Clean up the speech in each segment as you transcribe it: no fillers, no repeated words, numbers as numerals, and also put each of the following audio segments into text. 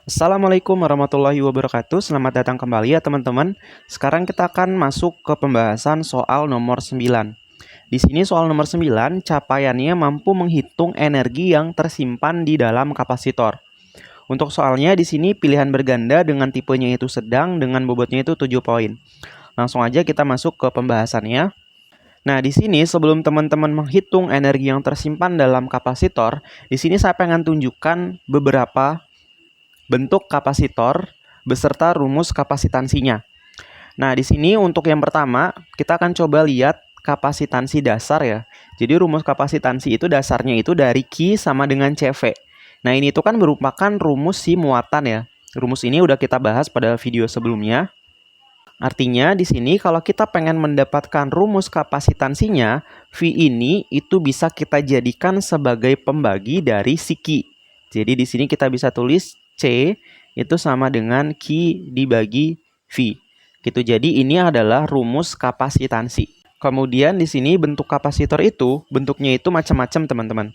Assalamualaikum warahmatullahi wabarakatuh. Selamat datang kembali ya teman-teman. Sekarang kita akan masuk ke pembahasan soal nomor 9. Di sini soal nomor 9, capaiannya mampu menghitung energi yang tersimpan di dalam kapasitor. Untuk soalnya di sini pilihan berganda dengan tipenya itu sedang dengan bobotnya itu 7 poin. Langsung aja kita masuk ke pembahasannya. Nah, di sini sebelum teman-teman menghitung energi yang tersimpan dalam kapasitor, di sini saya pengen tunjukkan beberapa bentuk kapasitor beserta rumus kapasitansinya. Nah, di sini untuk yang pertama, kita akan coba lihat kapasitansi dasar ya. Jadi rumus kapasitansi itu dasarnya itu dari Q sama dengan CV. Nah, ini tuh kan merupakan rumus si muatan ya. Rumus ini udah kita bahas pada video sebelumnya. Artinya di sini kalau kita pengen mendapatkan rumus kapasitansinya, V ini itu bisa kita jadikan sebagai pembagi dari si Q. Jadi di sini kita bisa tulis C itu sama dengan Q dibagi V. Gitu. Jadi ini adalah rumus kapasitansi. Kemudian di sini bentuk kapasitor itu bentuknya itu macam-macam teman-teman.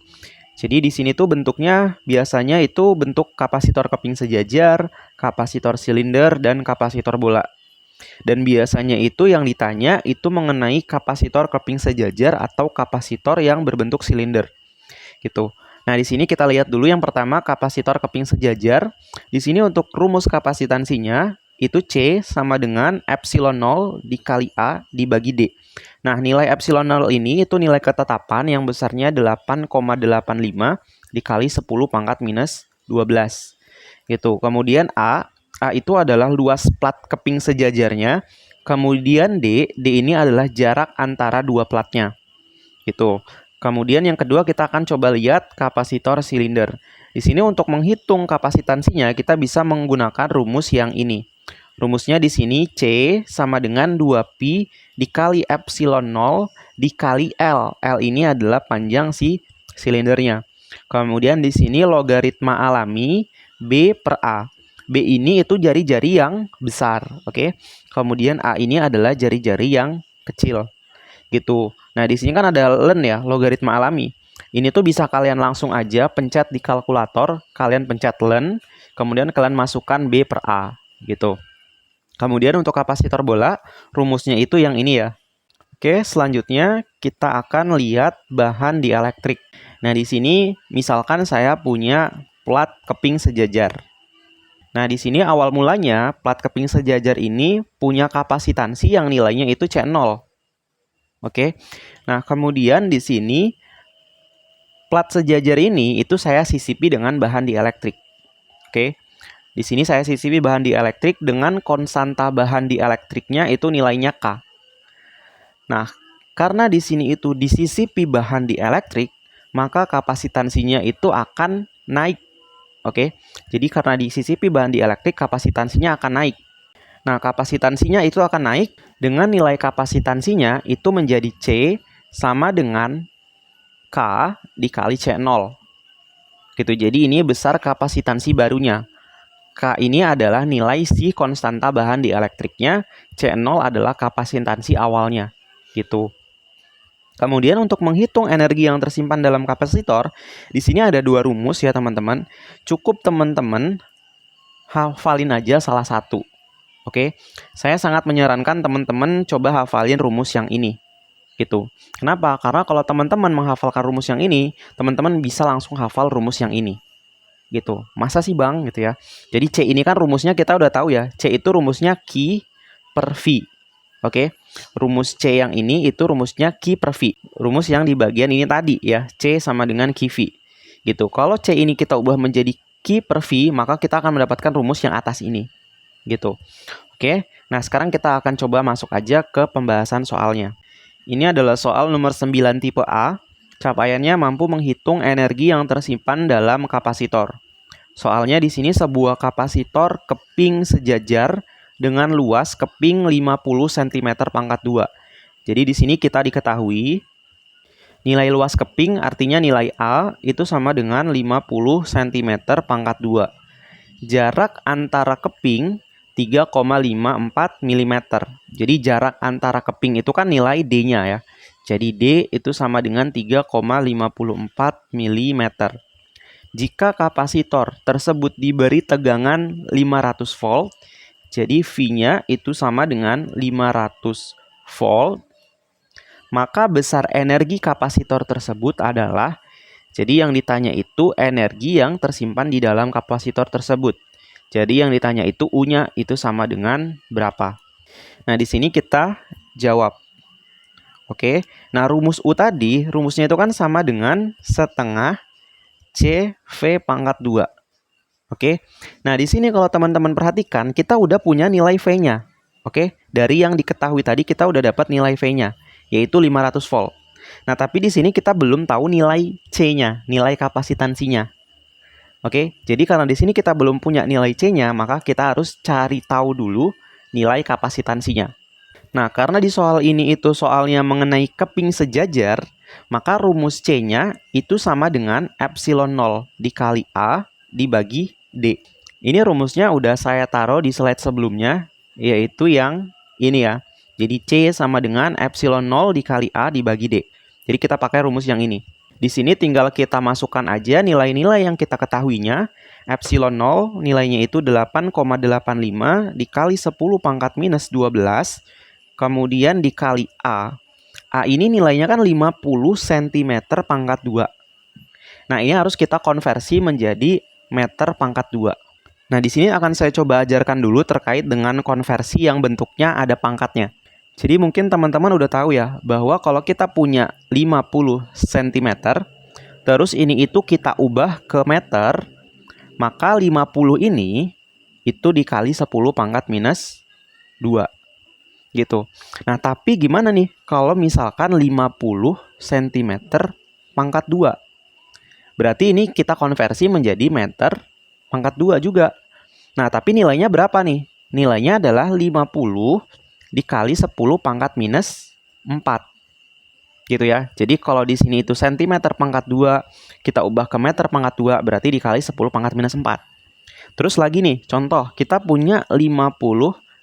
Jadi di sini tuh bentuknya biasanya itu bentuk kapasitor keping sejajar, kapasitor silinder, dan kapasitor bola. Dan biasanya itu yang ditanya itu mengenai kapasitor keping sejajar atau kapasitor yang berbentuk silinder. Gitu. Nah, di sini kita lihat dulu yang pertama kapasitor keping sejajar. Di sini untuk rumus kapasitansinya itu C sama dengan epsilon 0 dikali A dibagi D. Nah, nilai epsilon 0 ini itu nilai ketetapan yang besarnya 8,85 dikali 10 pangkat minus 12. Gitu. Kemudian A itu adalah luas plat keping sejajarnya. Kemudian D ini adalah jarak antara dua platnya. Gitu. Kemudian yang kedua kita akan coba lihat kapasitor silinder. Di sini untuk menghitung kapasitansinya kita bisa menggunakan rumus yang ini. Rumusnya di sini C sama dengan 2pi dikali epsilon 0 dikali L. L ini adalah panjang si silindernya. Kemudian di sini logaritma alami B per A. B ini itu jari-jari yang besar, oke? Kemudian A ini adalah jari-jari yang kecil. Gitu. Nah, di sini kan ada len ya, logaritma alami. Ini tuh bisa kalian langsung aja pencet di kalkulator, kalian pencet len, kemudian kalian masukkan B per A, gitu. Kemudian untuk kapasitor bola, rumusnya itu yang ini ya. Oke, selanjutnya kita akan lihat bahan dielektrik. Nah, di sini misalkan saya punya plat keping sejajar. Nah, di sini awal mulanya plat keping sejajar ini punya kapasitansi yang nilainya itu C0. Oke. Nah, kemudian di sini plat sejajar ini itu saya sisipi dengan bahan dielektrik. Oke. Di sini saya sisipi bahan dielektrik dengan konstanta bahan dielektriknya itu nilainya K. Nah, karena di sini itu disisipi bahan dielektrik, maka kapasitansinya itu akan naik. Oke. Jadi karena disisipi bahan dielektrik, kapasitansinya akan naik. Nah, kapasitansinya itu akan naik dengan nilai kapasitansinya itu menjadi C sama dengan K dikali C0. Gitu. Jadi ini besar kapasitansi barunya. K ini adalah nilai si konstanta bahan dielektriknya, C0 adalah kapasitansi awalnya. Gitu. Kemudian untuk menghitung energi yang tersimpan dalam kapasitor, di sini ada dua rumus ya teman-teman. Cukup teman-teman hafalin aja salah satu. Oke, saya sangat menyarankan teman-teman coba hafalin rumus yang ini. Gitu. Kenapa? Karena kalau teman-teman menghafalkan rumus yang ini, teman-teman bisa langsung hafal rumus yang ini. Gitu. Masa sih Bang? Gitu ya. Jadi C ini kan rumusnya kita udah tahu ya. C itu rumusnya Q per V. Oke. Rumus C yang ini itu rumusnya Q per V. Rumus yang di bagian ini tadi ya. C sama dengan QV. Gitu. Kalau C ini kita ubah menjadi Q per V, maka kita akan mendapatkan rumus yang atas ini. Gitu. Oke. Nah, sekarang kita akan coba masuk aja ke pembahasan soalnya. Ini adalah soal nomor 9 tipe A. Capaiannya mampu menghitung energi yang tersimpan dalam kapasitor. Soalnya di sini sebuah kapasitor keping sejajar dengan luas keping 50 cm pangkat 2. Jadi di sini kita diketahui nilai luas keping artinya nilai A itu sama dengan 50 cm pangkat 2. Jarak antara keping 3,54 mm. Jadi jarak antara keping itu kan nilai D-nya ya. Jadi D itu sama dengan 3,54 mm. Jika kapasitor tersebut diberi tegangan 500 volt, jadi V-nya itu sama dengan 500 volt, maka besar energi kapasitor tersebut adalah, jadi yang ditanya itu energi yang tersimpan di dalam kapasitor tersebut. Jadi yang ditanya itu U-nya itu sama dengan berapa. Nah, di sini kita jawab. Oke, nah rumus U tadi, rumusnya itu kan sama dengan setengah CV pangkat 2. Oke, nah di sini kalau teman-teman perhatikan, kita udah punya nilai V-nya. Oke, dari yang diketahui tadi kita udah dapat nilai V-nya, yaitu 500 volt. Nah, tapi di sini kita belum tahu nilai C-nya, nilai kapasitansinya. Oke, jadi karena di sini kita belum punya nilai C-nya, maka kita harus cari tahu dulu nilai kapasitansinya. Nah, karena di soal ini itu soalnya mengenai keping sejajar, maka rumus C-nya itu sama dengan epsilon 0 dikali A dibagi D. Ini rumusnya udah saya taruh di slide sebelumnya, yaitu yang ini ya. Jadi C sama dengan epsilon 0 dikali A dibagi D. Jadi kita pakai rumus yang ini. Di sini tinggal kita masukkan aja nilai-nilai yang kita ketahuinya. Epsilon 0 nilainya itu 8,85 dikali 10 pangkat minus 12. Kemudian dikali A. A ini nilainya kan 50 cm pangkat 2. Nah, ini harus kita konversi menjadi meter pangkat 2. Nah, di sini akan saya coba ajarkan dulu terkait dengan konversi yang bentuknya ada pangkatnya. Jadi mungkin teman-teman udah tahu ya, bahwa kalau kita punya 50 cm, terus ini itu kita ubah ke meter, maka 50 ini itu dikali 10 pangkat minus 2. Gitu. Nah, tapi gimana nih kalau misalkan 50 cm pangkat 2? Berarti ini kita konversi menjadi meter pangkat 2 juga. Nah, tapi nilainya berapa nih? Nilainya adalah 50 dikali 10 pangkat minus 4. Gitu ya. Jadi kalau di sini itu cm pangkat 2, kita ubah ke meter pangkat 2, berarti dikali 10 pangkat minus 4. Terus lagi nih, contoh, kita punya 50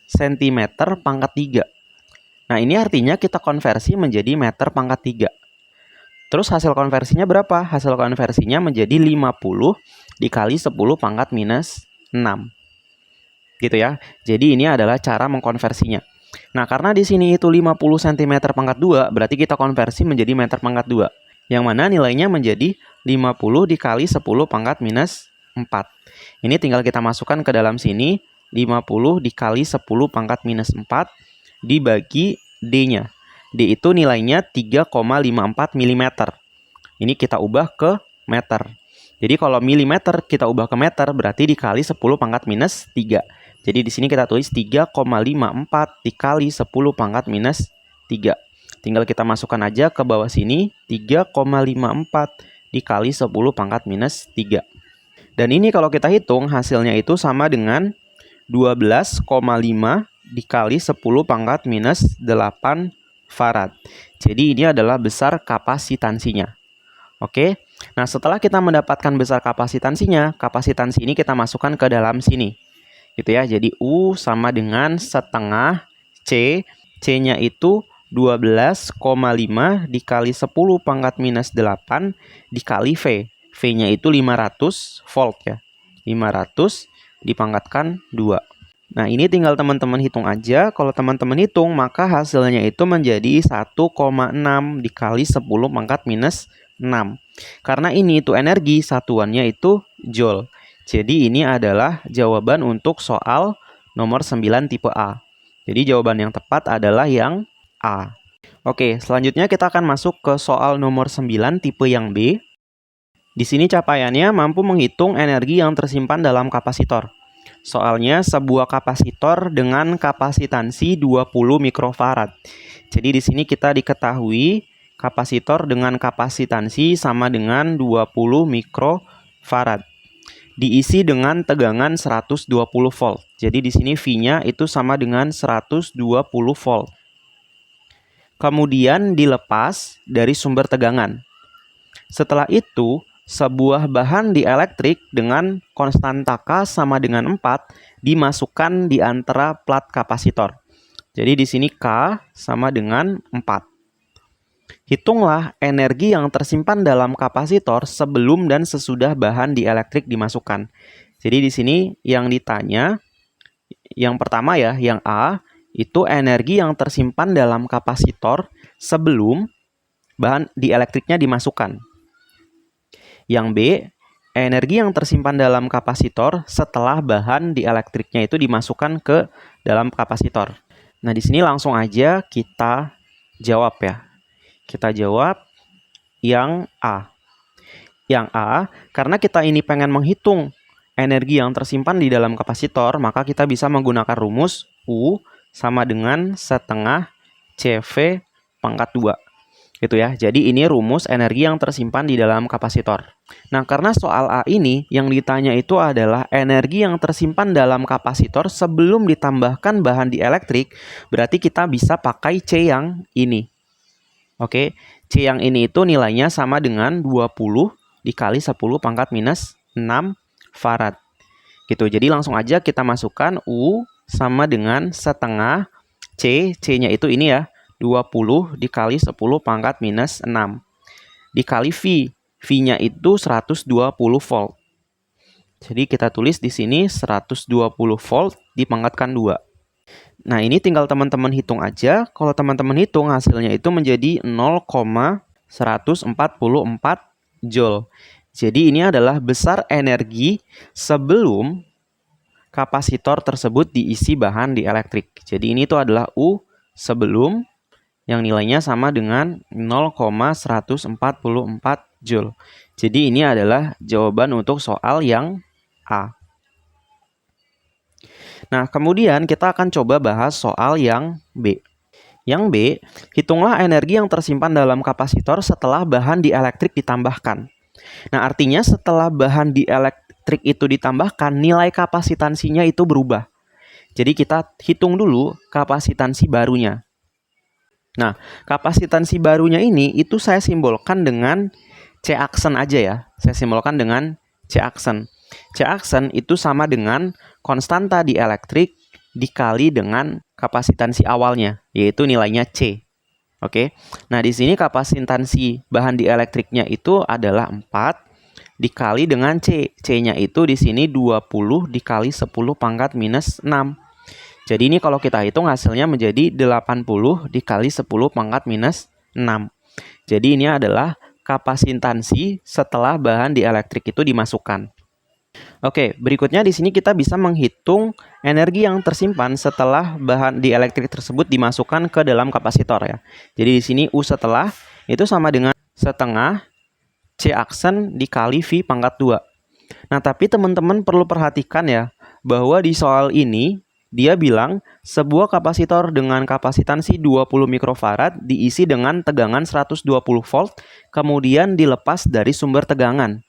cm pangkat 3. Nah, ini artinya kita konversi menjadi meter pangkat 3. Terus hasil konversinya berapa? Hasil konversinya menjadi 50 dikali 10 pangkat minus 6. Gitu ya. Jadi ini adalah cara mengkonversinya. Nah, karena di sini itu 50 cm pangkat 2, berarti kita konversi menjadi meter pangkat 2. Yang mana nilainya menjadi 50 dikali 10 pangkat minus 4. Ini tinggal kita masukkan ke dalam sini. 50 dikali 10 pangkat minus 4 dibagi D-nya. D itu nilainya 3,54 mm. Ini kita ubah ke meter. Jadi kalau milimeter kita ubah ke meter berarti dikali 10 pangkat minus 3. Jadi di sini kita tulis 3,54 dikali 10 pangkat minus 3. Tinggal kita masukkan aja ke bawah sini 3,54 dikali 10 pangkat minus 3. Dan ini kalau kita hitung hasilnya itu sama dengan 12,5 dikali 10 pangkat minus 8 farad. Jadi ini adalah besar kapasitansinya. Oke. Nah, setelah kita mendapatkan besar kapasitansinya, kapasitansi ini kita masukkan ke dalam sini. Gitu ya. Jadi U sama dengan setengah C. C-nya itu 12,5 dikali 10 pangkat minus 8 dikali V. V-nya itu 500 volt ya. 500 dipangkatkan 2. Nah, ini tinggal teman-teman hitung aja. Kalau teman-teman hitung, maka hasilnya itu menjadi 1,6 dikali 10 pangkat minus 6. Karena ini itu energi, satuannya itu joule. Jadi ini adalah jawaban untuk soal nomor 9 tipe A. Jadi jawaban yang tepat adalah yang A. Oke, selanjutnya kita akan masuk ke soal nomor 9 tipe yang B. Di sini capaiannya mampu menghitung energi yang tersimpan dalam kapasitor. Soalnya sebuah kapasitor dengan kapasitansi 20 mikrofarad. Jadi di sini kita diketahui kapasitor dengan kapasitansi sama dengan 20 mikrofarad. Diisi dengan tegangan 120 volt. Jadi di sini V-nya itu sama dengan 120 volt. Kemudian dilepas dari sumber tegangan. Setelah itu, sebuah bahan dielektrik dengan konstanta K sama dengan 4 dimasukkan di antara plat kapasitor. Jadi di sini K sama dengan 4. Hitunglah energi yang tersimpan dalam kapasitor sebelum dan sesudah bahan dielektrik dimasukkan. Jadi di sini yang ditanya, yang pertama ya, yang A, itu energi yang tersimpan dalam kapasitor sebelum bahan dielektriknya dimasukkan. Yang B, energi yang tersimpan dalam kapasitor setelah bahan dielektriknya itu dimasukkan ke dalam kapasitor. Nah, di sini langsung aja kita jawab ya. Kita jawab yang A. Yang A, karena kita ini pengen menghitung energi yang tersimpan di dalam kapasitor, maka kita bisa menggunakan rumus U sama dengan setengah CV pangkat 2. Gitu ya. Jadi ini rumus energi yang tersimpan di dalam kapasitor. Nah, karena soal A ini yang ditanya itu adalah energi yang tersimpan dalam kapasitor sebelum ditambahkan bahan dielektrik, berarti kita bisa pakai C yang ini. Oke, C yang ini itu nilainya sama dengan 20 dikali 10 pangkat minus 6 farad. Gitu, jadi langsung aja kita masukkan U sama dengan setengah C, C-nya itu ini ya, 20 dikali 10 pangkat minus 6. Dikali V, V-nya itu 120 volt. Jadi kita tulis di sini 120 volt dipangkatkan 2. Nah, ini tinggal teman-teman hitung aja. Kalau teman-teman hitung hasilnya itu menjadi 0,144 joule. Jadi ini adalah besar energi sebelum kapasitor tersebut diisi bahan dielektrik. Jadi ini itu adalah U sebelum yang nilainya sama dengan 0,144 joule. Jadi ini adalah jawaban untuk soal yang A. Nah, kemudian kita akan coba bahas soal yang B. Yang B, hitunglah energi yang tersimpan dalam kapasitor setelah bahan dielektrik ditambahkan. Nah, artinya setelah bahan dielektrik itu ditambahkan, nilai kapasitansinya itu berubah. Jadi kita hitung dulu kapasitansi barunya. Nah, kapasitansi barunya ini itu saya simbolkan dengan C aksen aja ya. Saya simbolkan dengan C aksen. C aksen itu sama dengan konstanta dielektrik dikali dengan kapasitansi awalnya, yaitu nilainya C. Oke. Nah, di sini kapasitansi bahan dielektriknya itu adalah 4 dikali dengan C. C-nya itu di sini 20 dikali 10 pangkat minus 6. Jadi ini kalau kita hitung hasilnya menjadi 80 dikali 10 pangkat minus 6. Jadi ini adalah kapasitansi setelah bahan dielektrik itu dimasukkan. Oke, berikutnya di sini kita bisa menghitung energi yang tersimpan setelah bahan dielektrik tersebut dimasukkan ke dalam kapasitor ya. Jadi di sini U setelah itu sama dengan setengah C aksen dikali V pangkat 2. Nah, tapi teman-teman perlu perhatikan ya, bahwa di soal ini dia bilang sebuah kapasitor dengan kapasitansi 20 mikrofarad diisi dengan tegangan 120 volt, kemudian dilepas dari sumber tegangan.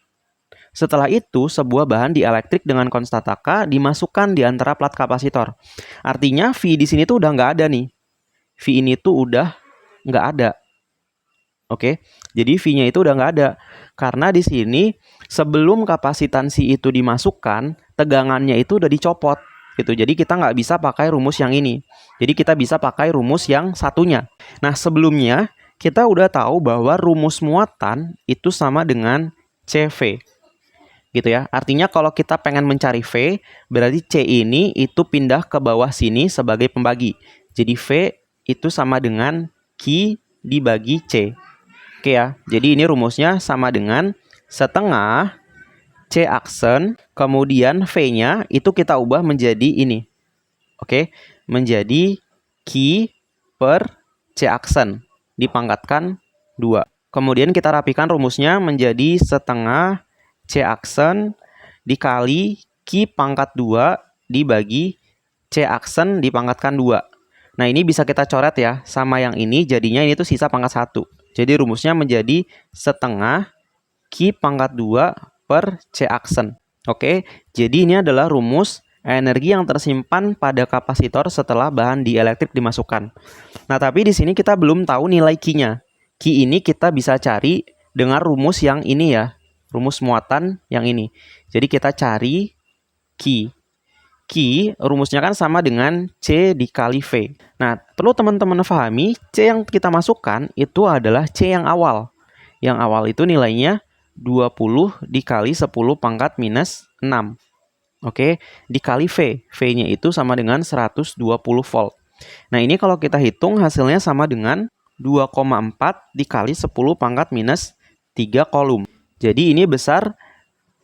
Setelah itu, sebuah bahan dielektrik dengan konstanta K dimasukkan di antara plat kapasitor. Artinya V di sini tuh udah nggak ada nih. V ini tuh udah nggak ada. Oke, jadi V-nya itu udah nggak ada. Karena di sini sebelum kapasitansi itu dimasukkan, tegangannya itu udah dicopot. Gitu. Jadi kita nggak bisa pakai rumus yang ini. Jadi kita bisa pakai rumus yang satunya. Nah, sebelumnya kita udah tahu bahwa rumus muatan itu sama dengan CV. Gitu ya. Artinya kalau kita pengen mencari V, berarti C ini itu pindah ke bawah sini sebagai pembagi. Jadi V itu sama dengan Q dibagi C. Oke ya. Jadi ini rumusnya sama dengan setengah C aksen, kemudian V-nya itu kita ubah menjadi ini. Oke, menjadi Q per C aksen dipangkatkan 2. Kemudian kita rapikan rumusnya menjadi setengah C aksen dikali Q pangkat 2 dibagi C aksen dipangkatkan 2. Nah, ini bisa kita coret ya, sama yang ini jadinya ini tuh sisa pangkat 1. Jadi rumusnya menjadi setengah Q pangkat 2 per C aksen. Oke, jadi ini adalah rumus energi yang tersimpan pada kapasitor setelah bahan dielektrik dimasukkan. Nah, tapi di sini kita belum tahu nilai Q-nya. Q ini kita bisa cari dengan rumus yang ini ya. Rumus muatan yang ini. Jadi kita cari Q. Q, rumusnya kan sama dengan C dikali V. Nah, perlu teman-teman pahami, C yang kita masukkan itu adalah C yang awal. Yang awal itu nilainya 20 dikali 10 pangkat minus 6. Oke, dikali V. V-nya itu sama dengan 120 volt. Nah, ini kalau kita hitung hasilnya sama dengan 2,4 dikali 10 pangkat minus 3 kolom. Jadi ini besar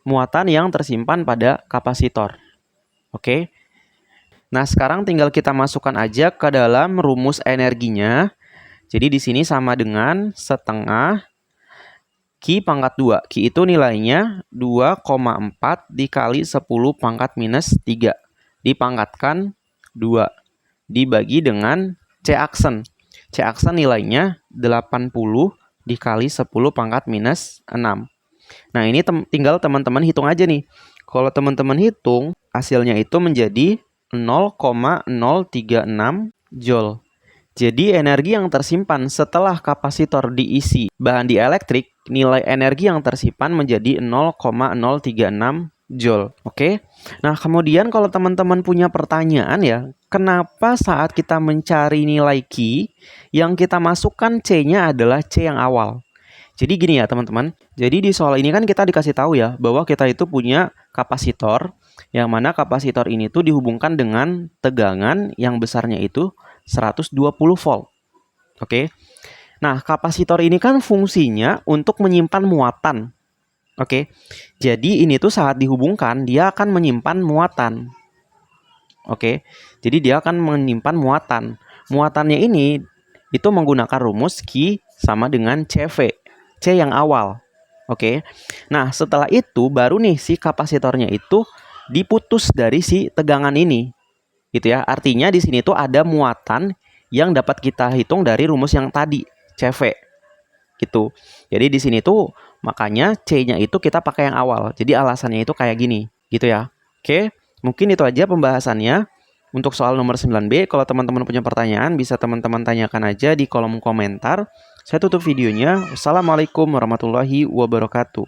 muatan yang tersimpan pada kapasitor. Oke. Nah, sekarang tinggal kita masukkan aja ke dalam rumus energinya. Jadi di sini sama dengan setengah Q pangkat 2. Q itu nilainya 2,4 dikali 10 pangkat minus 3. Dipangkatkan 2. Dibagi dengan C aksen. C aksen nilainya 80 dikali 10 pangkat minus 6. Nah, ini tinggal teman-teman hitung aja nih. Kalau teman-teman hitung, hasilnya itu menjadi 0,036 Joule. Jadi energi yang tersimpan setelah kapasitor diisi bahan dieelektrik, nilai energi yang tersimpan menjadi 0,036 Joule. Oke. Nah, kemudian kalau teman-teman punya pertanyaan ya, kenapa saat kita mencari nilai Q, yang kita masukkan C-nya adalah C yang awal? Jadi gini ya teman-teman, jadi di soal ini kan kita dikasih tahu ya bahwa kita itu punya kapasitor, yang mana kapasitor ini tuh dihubungkan dengan tegangan yang besarnya itu 120 volt. Oke. Nah, kapasitor ini kan fungsinya untuk menyimpan muatan. Oke. Jadi ini tuh saat dihubungkan dia akan menyimpan muatan. Oke. Jadi dia akan menyimpan muatan. Muatannya ini itu menggunakan rumus Q sama dengan CV. C yang awal. Oke. Nah, setelah itu baru nih si kapasitornya itu diputus dari si tegangan ini. Gitu ya. Artinya di sini tuh ada muatan yang dapat kita hitung dari rumus yang tadi, CV. Gitu. Jadi di sini tuh makanya C-nya itu kita pakai yang awal. Jadi alasannya itu kayak gini, gitu ya. Oke, mungkin itu aja pembahasannya untuk soal nomor 9B. Kalau teman-teman punya pertanyaan bisa teman-teman tanyakan aja di kolom komentar. Saya tutup videonya. Wassalamualaikum warahmatullahi wabarakatuh.